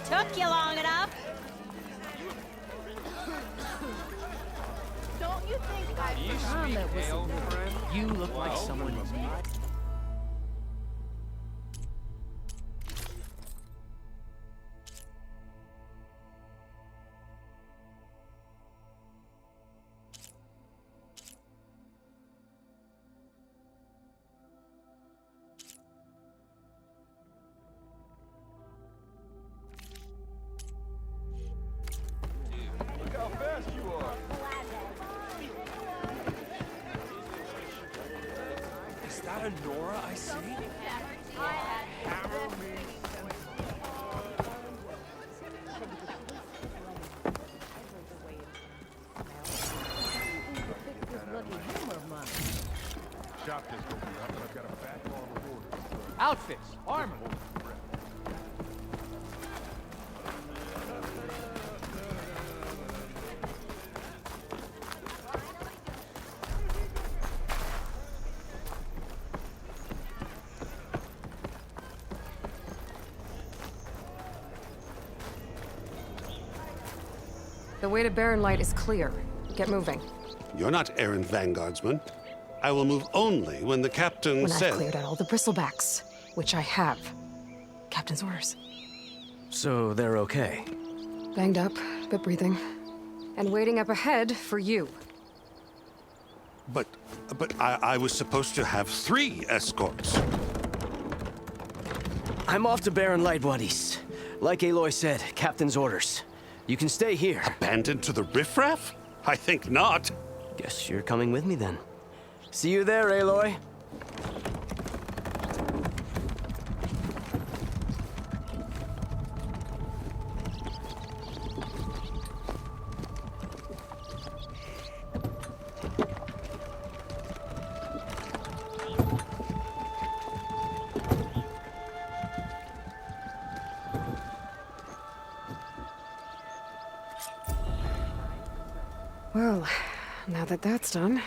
Took you long enough. Don't you think You look like someone who's not. Is that a Nora I see? Outfits, armor. The way to Barren Light is clear. Get moving. You're not errant vanguardsman. I will move only when the captain When says... I've cleared out all the bristlebacks, which I have. Captain's orders. So they're okay. Banged up, but breathing. And waiting up ahead for you. But I was supposed to have 3 escorts. I'm off to Barren Light, buddies. Like Aloy said, captain's orders. You can stay here. Abandoned to the riffraff? I think not. Guess you're coming with me then. See you there, Aloy. Well, now that that's done,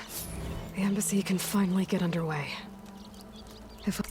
the embassy can finally get underway. If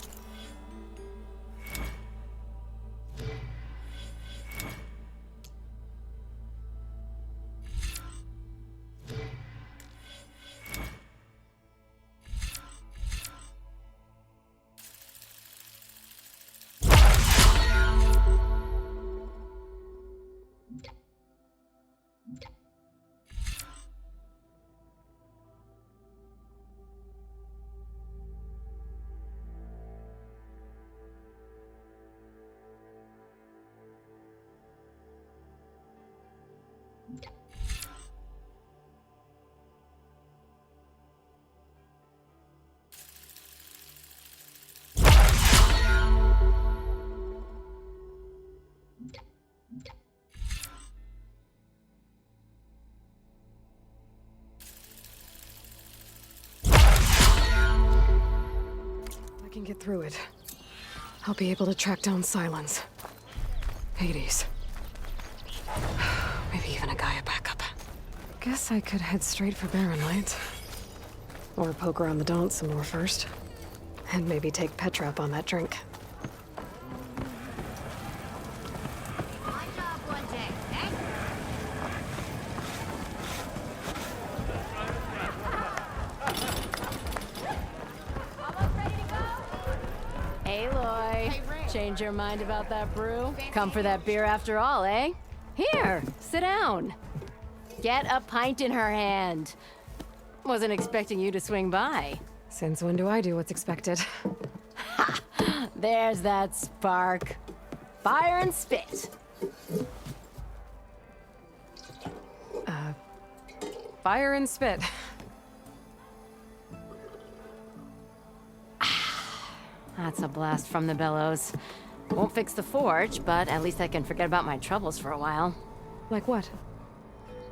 I can get through it, I'll be able to track down Sylens. Hades. Maybe even a GAIA backup. Guess I could head straight for Barren Light. Or poke around the Daunt some more first. And maybe take Petra up on that drink. my job one day, eh? Almost ready to go? Aloy, change your mind about that brew? Come for that beer after all, eh? Here, sit down. Get a pint in her hand. Wasn't expecting you to swing by. Since when do I do what's expected? There's that spark. Fire and spit. Fire and spit. That's a blast from the bellows. Won't fix the forge, but at least I can forget about my troubles for a while. Like what?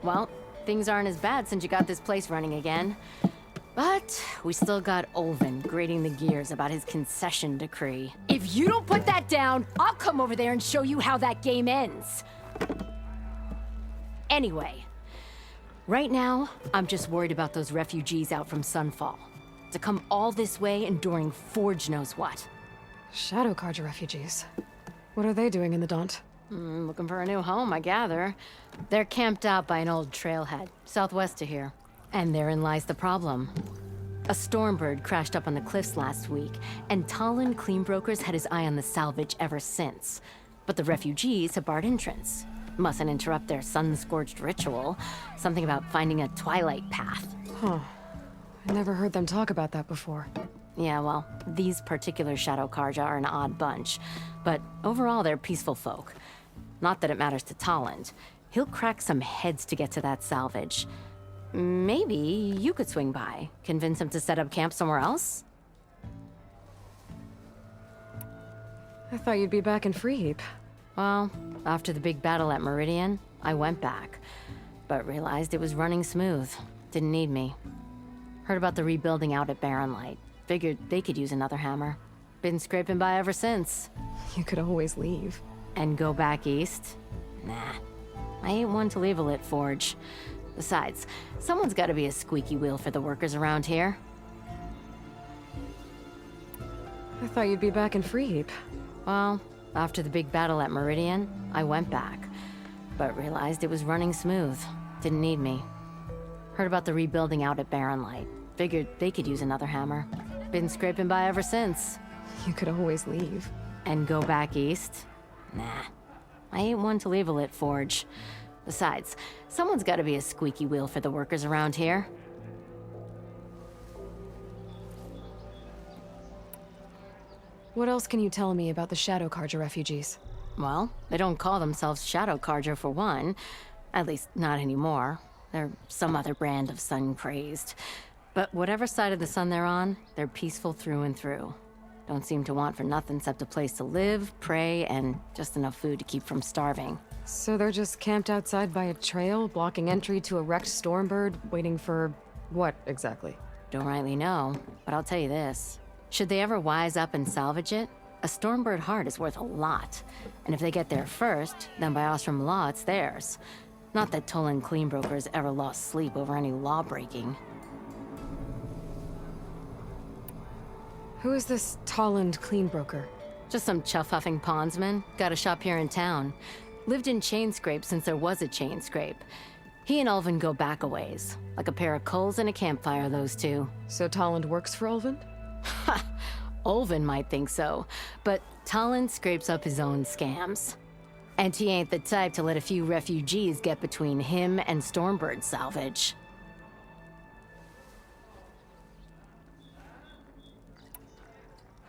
Well, things aren't as bad since you got this place running again. But we still got Olvin grating the gears about his concession decree. If you don't put that down, I'll come over there and show you how that game ends. Anyway, right now, I'm just worried about those refugees out from Sunfall. to come all this way enduring Forge knows what. Shadow Carja refugees. What are they doing in the Daunt? Looking for a new home, I gather. They're camped out by an old trailhead, southwest of here. And therein lies the problem. A stormbird crashed up on the cliffs last week, and Talon Cleanbrokers had his eye on the salvage ever since. But the refugees have barred entrance. Mustn't interrupt their sun-scorched ritual. Something about finding a twilight path. Huh. I never heard them talk about that before. Yeah, well, these particular Shadow Carja are an odd bunch. But overall, they're peaceful folk. Not that it matters to Talon. He'll crack some heads to get to that salvage. Maybe you could swing by, convince him to set up camp somewhere else? I thought you'd be back in Freeheap. Well, after the big battle at Meridian, I went back, but realized it was running smooth. Didn't need me. Heard about the rebuilding out at Barren Light. Figured they could use another hammer. Been scraping by ever since. You could always leave. And go back east? Nah. I ain't one to leave a lit forge. Besides, someone's gotta be a squeaky wheel for the workers around here. I thought you'd be back in Freeheap. Well, after the big battle at Meridian, I went back, but realized it was running smooth. Didn't need me. Heard about the rebuilding out at Barren Light. Figured they could use another hammer. Been scraping by ever since. You could always leave. And go back east? Nah. I ain't one to leave a lit forge. Besides, someone's gotta be a squeaky wheel for the workers around here. What else can you tell me about the Shadow Carja refugees? Well, they don't call themselves Shadow Carja for one. At least, not anymore. They're some other brand of sun-crazed. But whatever side of the sun they're on, they're peaceful through and through. Don't seem to want for nothing except a place to live, pray, and just enough food to keep from starving. So they're just camped outside by a trail, blocking entry to a wrecked Stormbird, waiting for... what, exactly? Don't rightly know, but I'll tell you this. Should they ever wise up and salvage it, a Stormbird heart is worth a lot. And if they get there first, then by Ostrom law, it's theirs. Not that Tolan Cleanbrokers ever lost sleep over any law breaking. Who is this Tolland Cleanbroker? Just some chuff-huffing pondsman. Got a shop here in town. Lived in Chainscrape since there was a Chainscrape. He and Ulvin go back a ways. Like a pair of coals and a campfire, those two. So Tolland works for Ulvin? Ha! Ulvin might think so, but Tolland scrapes up his own scams. And he ain't the type to let a few refugees get between him and Stormbird salvage.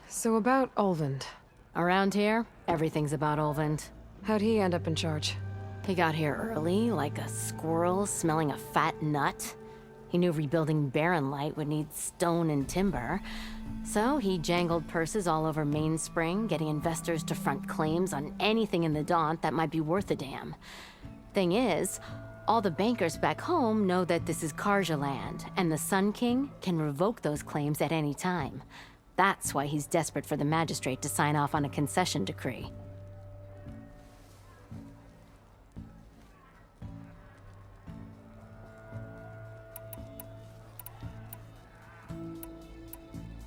So about Ulvin. Around here, everything's about Ulvin. How'd he end up in charge? He got here early, like a squirrel smelling a fat nut. He knew rebuilding Barren Light would need stone and timber. So he jangled purses all over Mainspring, getting investors to front claims on anything in the Daunt that might be worth a damn. Thing is, all the bankers back home know that this is Carja land, and the Sun King can revoke those claims at any time. That's why he's desperate for the magistrate to sign off on a concession decree.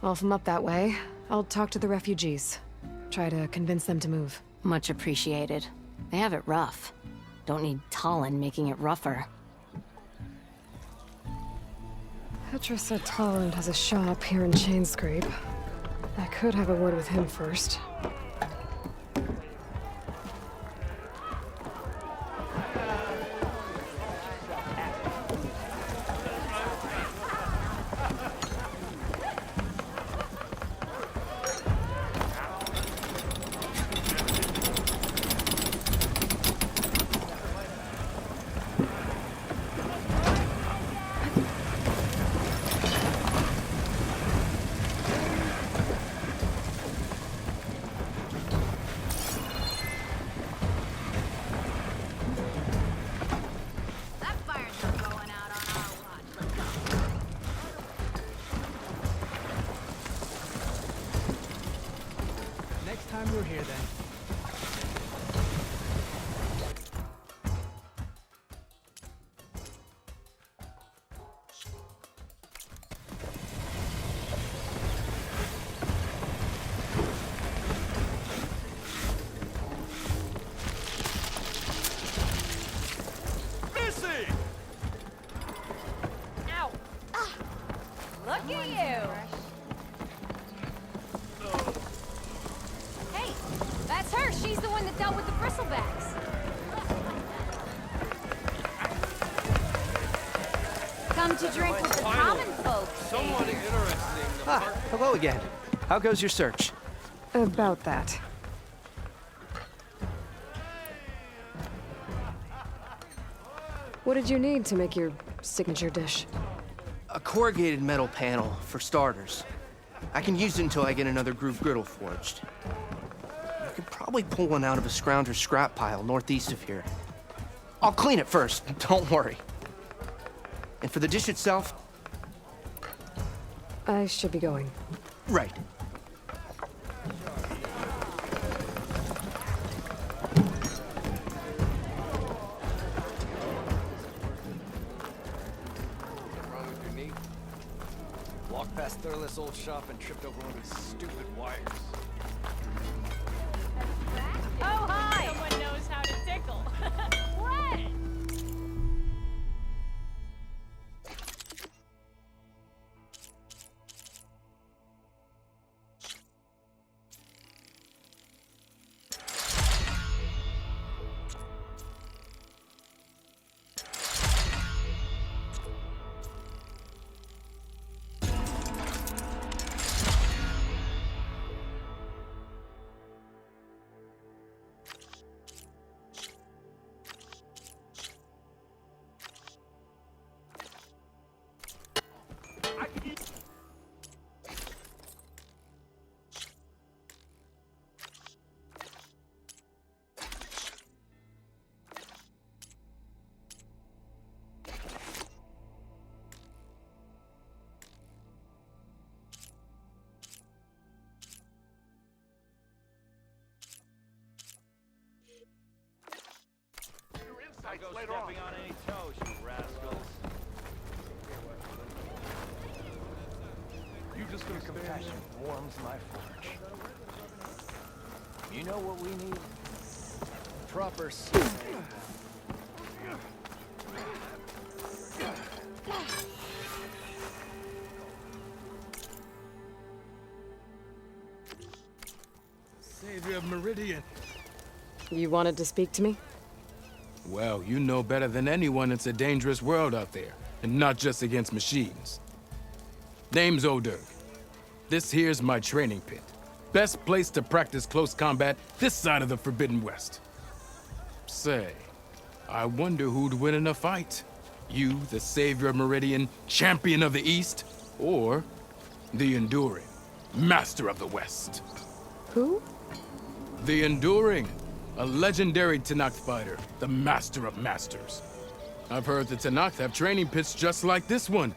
Well, if I'm up that way, I'll talk to the refugees. Try to convince them to move. Much appreciated. They have it rough. Don't need Talon making it rougher. Petra said Tolland has a shop here in Chainscrape. I could have a word with him first. That fire's not going out on our watch. Let's go. Next time we're here, then. She's the one that dealt with the bristlebacks. Come to drink with the common folks. Someone interesting. Ah, hello again. How goes your search? About that. What did you need to make your signature dish? A corrugated metal panel, for starters. I can use it until I get another groove griddle forged. You could probably pull one out of a scrounger scrap pile northeast of here. I'll clean it first, don't worry. And for the dish itself, I should be going. right. Wrong with your knee? Walked past Thurless old shop and tripped over one of these stupid wires. Oh, hi! Someone knows how to tickle. What? Go stepping on any toes, you rascals. You just gonna compassion warms my forge. You know what we need? Proper Savior of Meridian. You wanted to speak to me? Well, you know better than anyone it's a dangerous world out there, and not just against machines. Name's Odur. This here's my training pit. Best place to practice close combat this side of the Forbidden West. Say, I wonder who'd win in a fight. You, the Savior of Meridian, Champion of the East, or the Enduring, Master of the West. Who? The Enduring, a legendary Tenakth fighter, the Master of Masters. I've heard the Tenakth have training pits just like this one.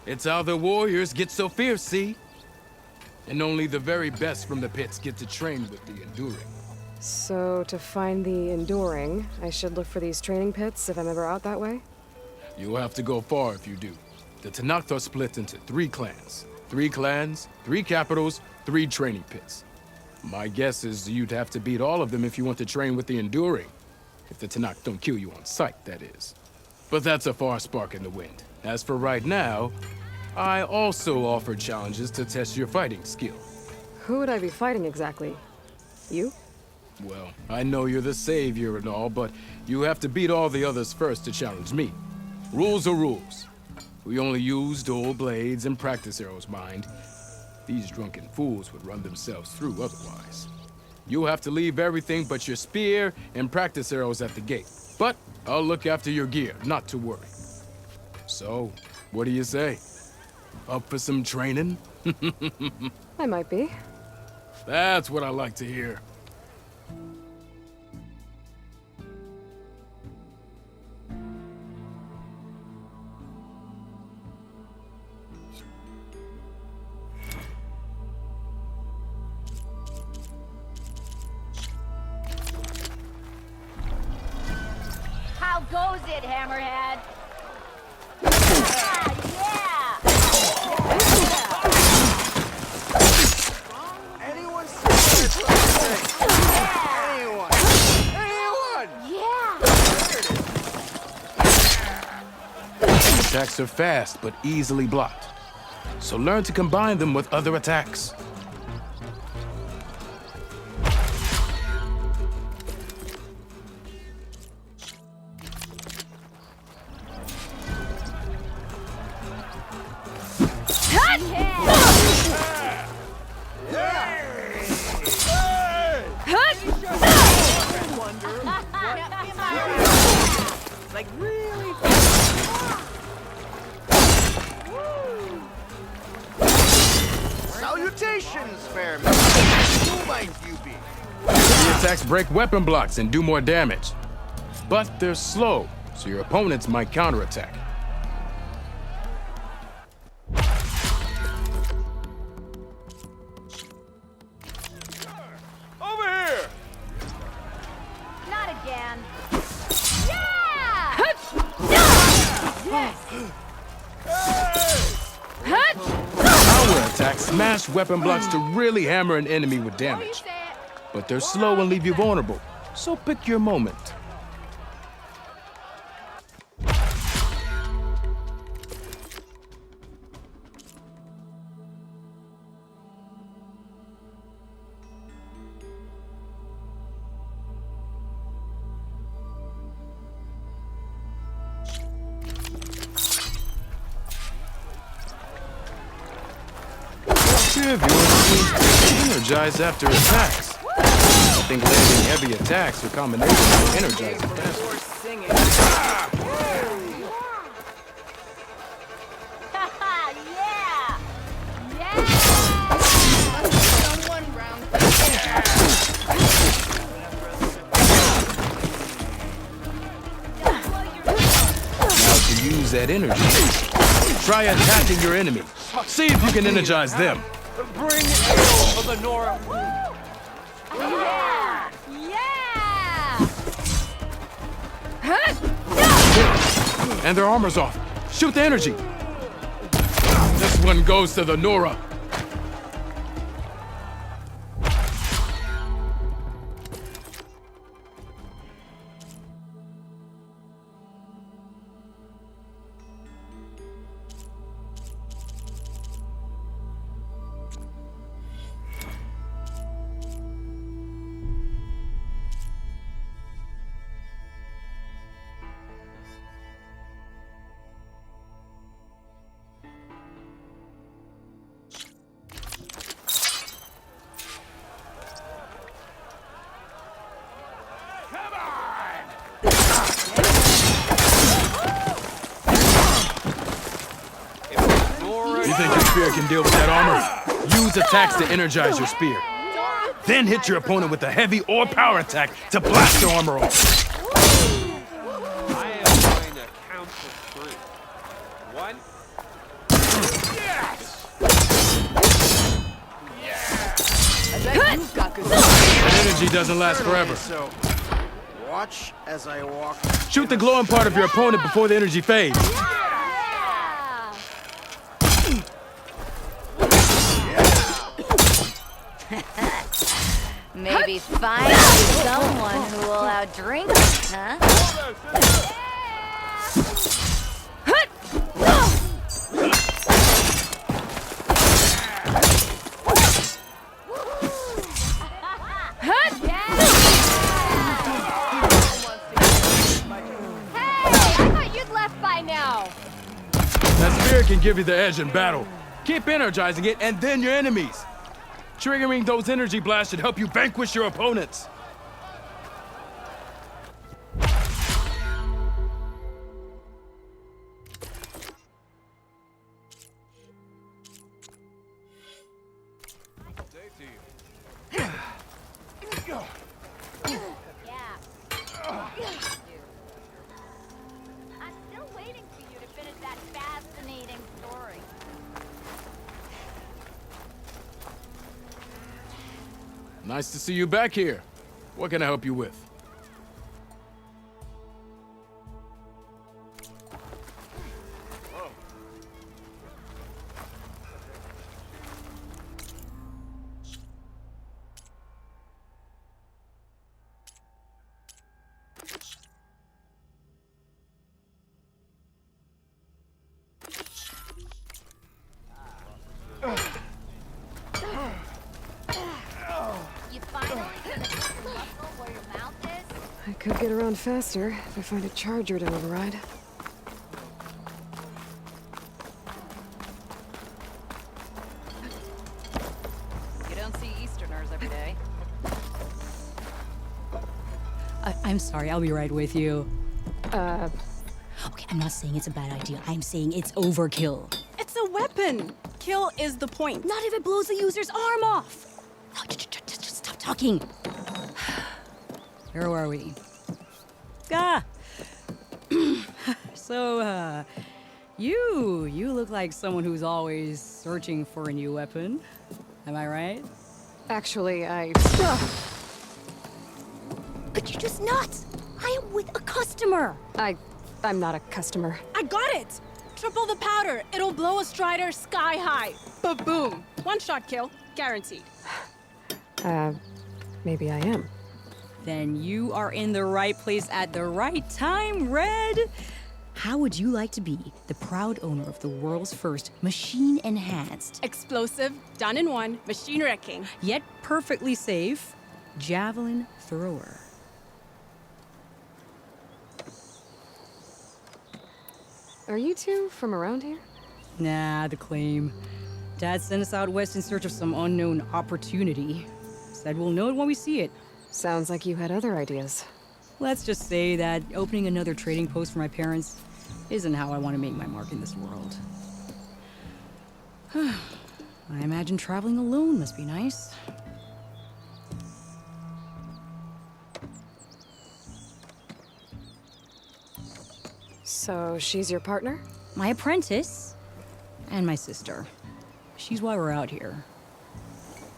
It's how the warriors get so fierce, see? And only the very best from the pits get to train with the Enduring. So, to find the Enduring, I should look for these training pits if I'm ever out that way? You'll have to go far if you do. The Tenakth are split into 3 clans. 3 clans, 3 capitals, 3 training pits. My guess is you'd have to beat all of them if you want to train with the Enduring. If the Tenakth don't kill you on sight, that is. But that's a far spark in the wind. As for right now, I also offer challenges to test your fighting skill. Who would I be fighting exactly? You? Well, I know you're the savior and all, but you have to beat all the others first to challenge me. Rules are rules. We only use dual blades and practice arrows, mind. These drunken fools would run themselves through otherwise. You'll have to leave everything but your spear and practice arrows at the gate. But I'll look after your gear, not to worry. So, what do you say? Up for some training? I might be. That's what I like to hear. How goes it, Hammerhead? Ah, yeah! Anyone see something? Anyone? Anyone? Yeah! Attacks are fast, but easily blocked. So learn to combine them with other attacks. Like, really? Salutations, fair man. Who might you be? The attacks break weapon blocks and do more damage. But they're slow, so your opponents might counterattack. Over here! Not again. Yeah! Power attacks smash weapon blocks to really hammer an enemy with damage. But they're slow and leave you vulnerable, so pick your moment. Two of yours seem energized after attacks. I think landing heavy attacks with combination will energize you faster. Yeah! Yeah! Someone round. Now to use that energy, try attacking your enemy. See if you can energize them. Bring ale for the Nora. Yeah! Yeah! And their armor's off. Shoot the energy. This one goes to the Nora. You think your spear can deal with that armor? Use attacks to energize your spear. Then hit your opponent with a heavy or power attack to blast their armor off. I am going to count to 3. 1. Yes! That energy doesn't last forever. So, watch as I walk. Shoot the glowing part of your opponent before the energy fades. Maybe find someone who will outdrink us, huh? That spear can give you the edge in battle. Keep energizing it, and then your enemies. Triggering those energy blasts should help you vanquish your opponents. I'm still waiting for you to finish that fascinating story. Nice to see you back here. What can I help you with? You finally gonna put the muscle where your mouth is? I could get around faster if I find a charger to override. You don't see Easterners every day. I'm sorry, I'll be right with you. Okay, I'm not saying it's a bad idea. I'm saying it's overkill. It's a weapon. Kill is the point. Not if it blows the user's arm off. No, just stop talking. Where are we? So, you look like someone who's always searching for a new weapon. Am I right? Actually, But you're just nuts. I am with a customer. I'm not a customer. I got it. Triple the powder. It'll blow a strider sky high. Ba-boom. One shot kill. Guaranteed. Maybe I am. Then you are in the right place at the right time, Red. How would you like to be the proud owner of the world's first machine-enhanced, Explosive, done in one, machine wrecking. Yet perfectly safe, javelin thrower. Are you two from around here? Nah, the claim. Dad sent us out west in search of some unknown opportunity. Said we'll know it when we see it. Sounds like you had other ideas. Let's just say that opening another trading post for my parents isn't how I want to make my mark in this world. I imagine traveling alone must be nice. So she's your partner? My apprentice and my sister. She's why we're out here.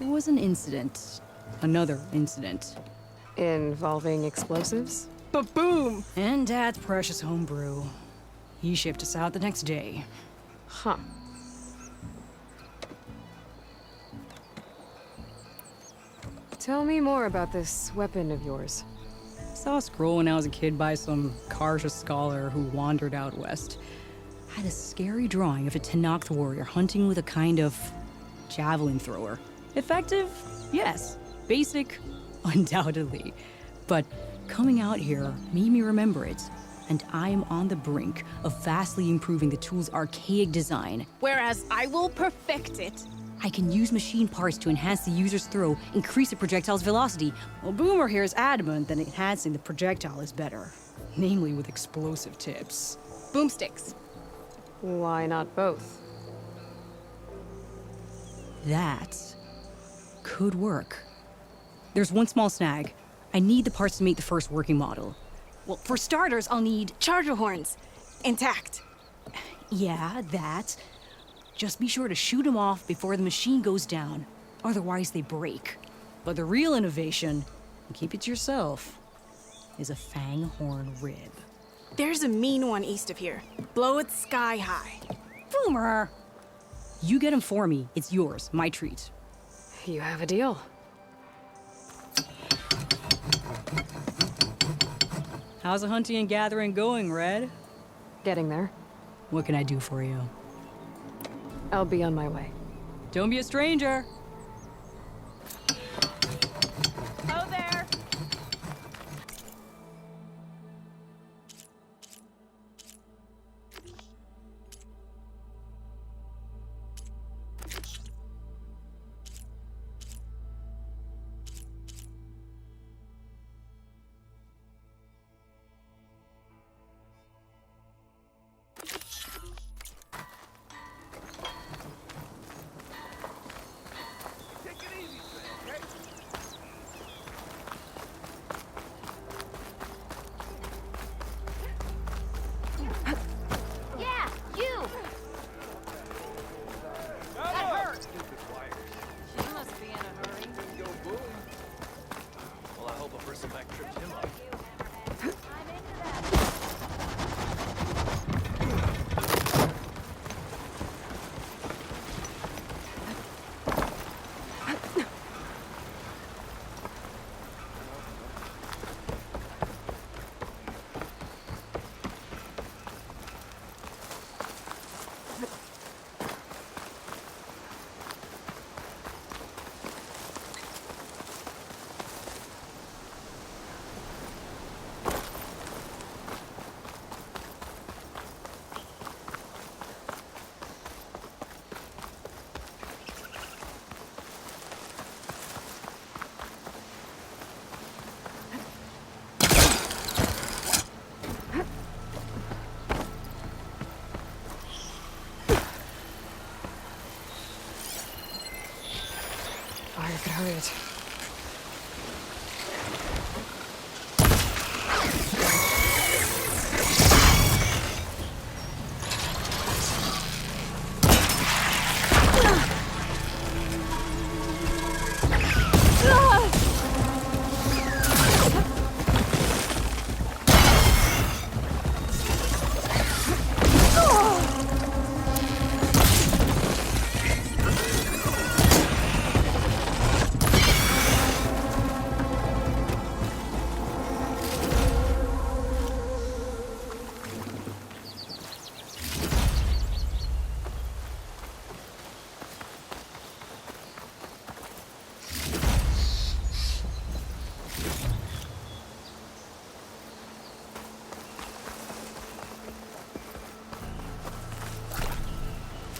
There was an incident. Another incident. Involving explosives? Ba-boom. And Dad's precious homebrew. He shipped us out the next day. Huh. Tell me more about this weapon of yours. Saw a scroll when I was a kid by some Karja scholar who wandered out west. Had a scary drawing of a Tenakth warrior hunting with a kind of javelin thrower. Effective? Yes. Basic? Undoubtedly. But coming out here made me remember it. And I am on the brink of vastly improving the tool's archaic design. Whereas I will perfect it. I can use machine parts to enhance the user's throw, increase the projectile's velocity. Well, Boomer here is adamant that enhancing the projectile is better. Namely with explosive tips. Boomsticks. Why not both? That could work. There's one small snag. I need the parts to make the first working model. Well, for starters, I'll need charger horns. Intact. Yeah, that. Just be sure to shoot them off before the machine goes down. Otherwise, they break. But the real innovation, and keep it to yourself, is a fang horn rib. There's a mean one east of here. Blow it sky high. Boomer! You get him for me. It's yours. My treat. You have a deal. How's the hunting and gathering going, Red? Getting there. What can I do for you? I'll be on my way. Don't be a stranger. Oh, there. Yeah, you! That hurt! She must be in a hurry. Go boom. Well, I hope a bristleback tripped him up. I'm into that.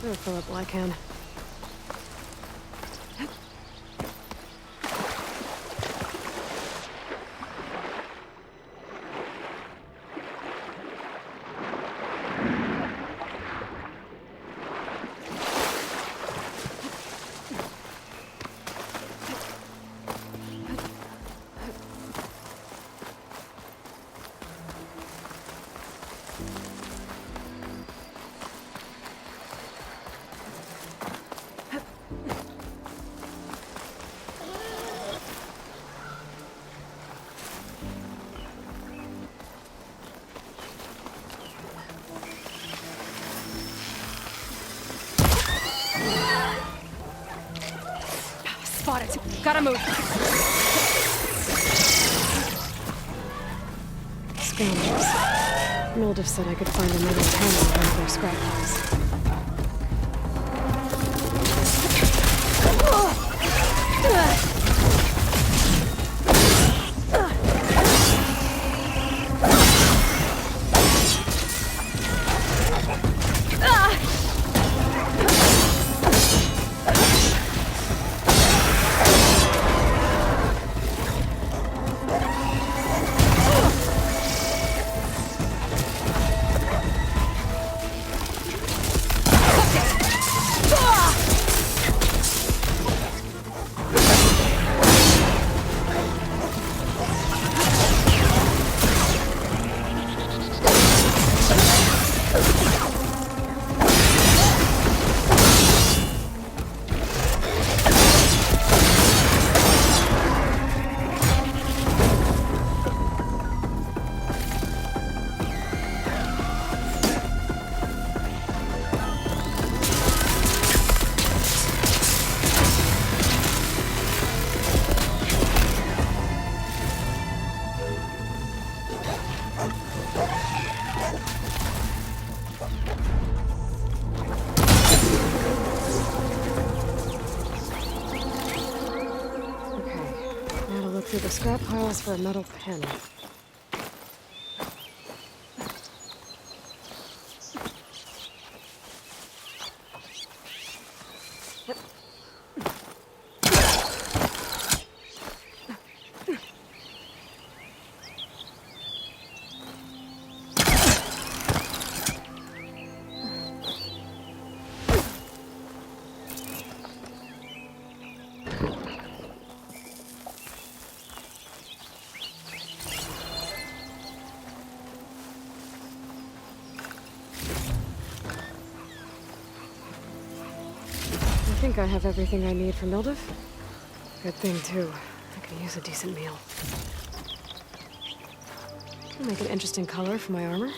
I'll fill up while I can. Spot it. Gotta move. Scoundrels. Mildev said I could find another panel in one of their scrap piles. Through the scrap piles for a metal panel. I think I have everything I need for Mildev. Good thing, too. I could use a decent meal. I'll make an interesting color for my armor.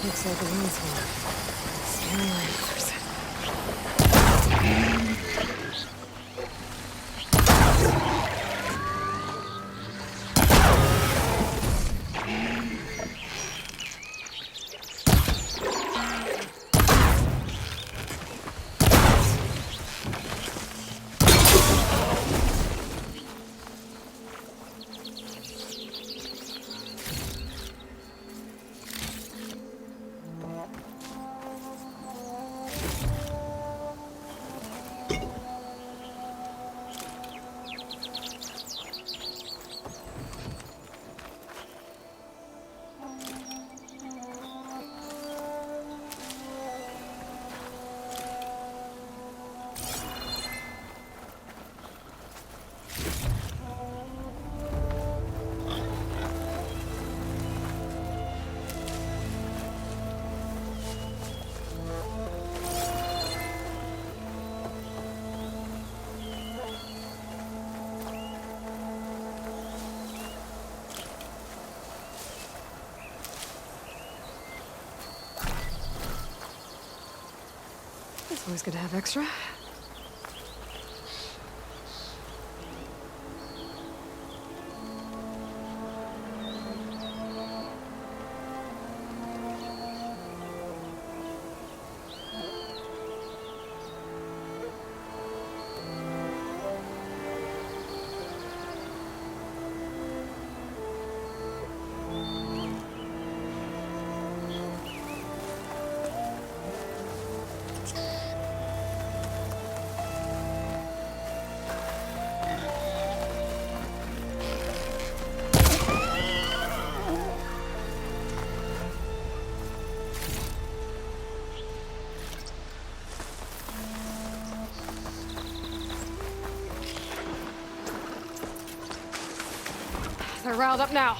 Looks like a lens one. Scary languors. It's always good to have extra. They're riled up now.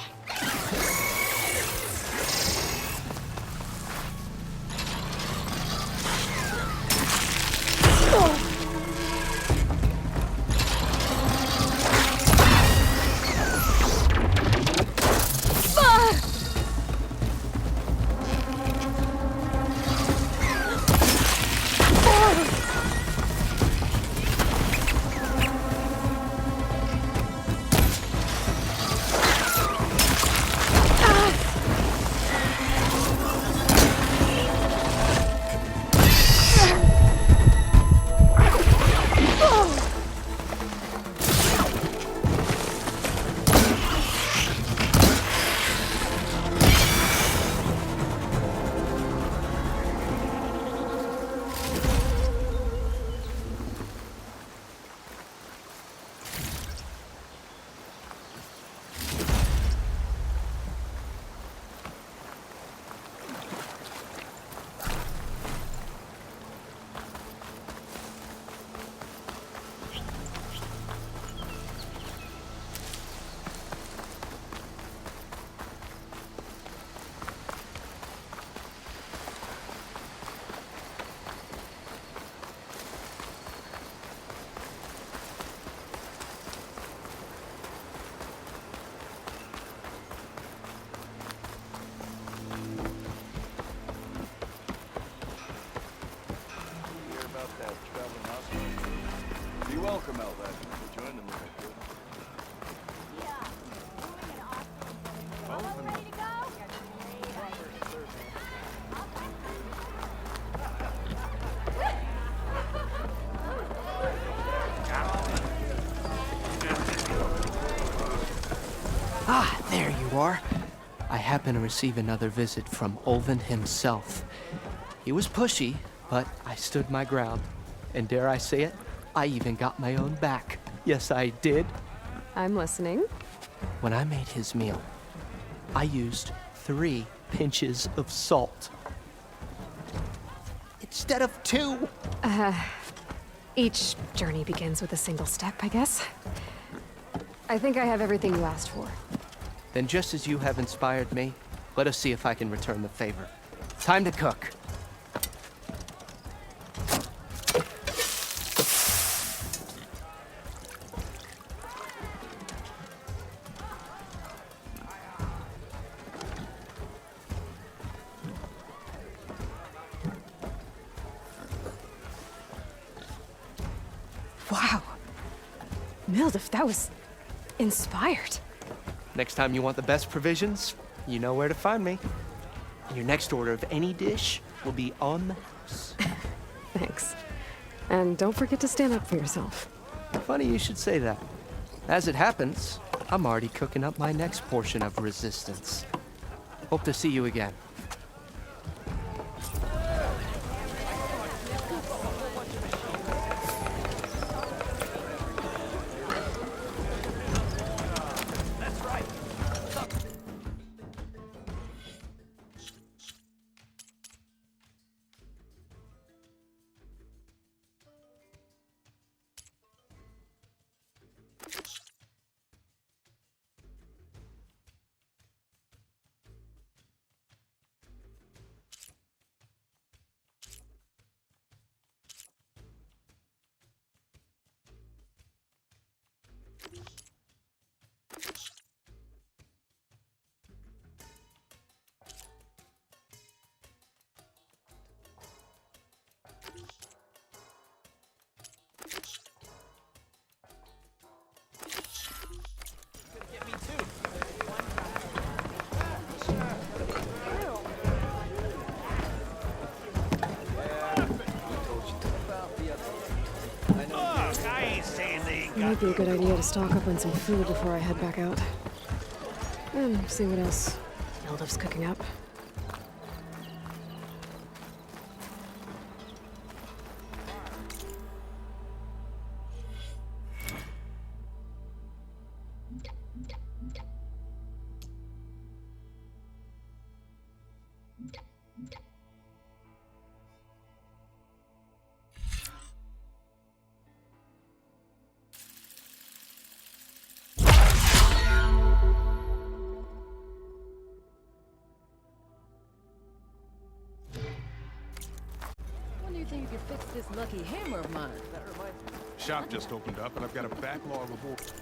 Welcome, Albert. Join them when I could. Ah, there you are. I happen to receive another visit from Olven himself. He was pushy, but I stood my ground. And dare I say it, I even got my own back. Yes, I did. I'm listening. When I made his meal, I used 3 pinches of salt. Instead of 2. Each journey begins with a single step, I guess. I think I have everything you asked for. Then just as you have inspired me, let us see if I can return the favor. Time to cook. Wow. Mildif, that was inspired. Next time you want the best provisions, you know where to find me. And your next order of any dish will be on the house. Thanks. And don't forget to stand up for yourself. Funny you should say that. As it happens, I'm already cooking up my next portion of resistance. Hope to see you again. It might be a good idea to stock up on some food before I head back out. And see what else Yildif's cooking up. When do you think you can fix this lucky hammer of mine? Shop just opened up, and I've got a backlog of orders.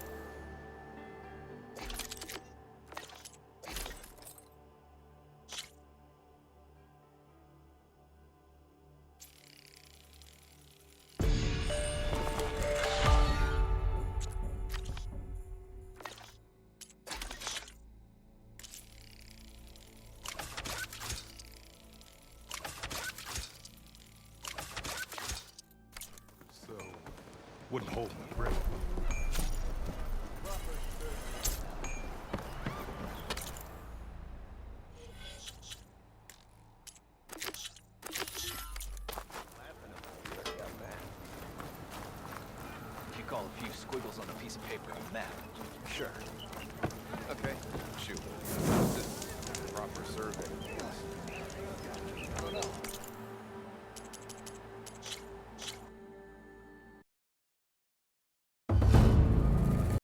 Wouldn't hold my breath. If you call a few squiggles on a piece of paper a map, sure. Okay, shoot. This is proper survey. I don't know.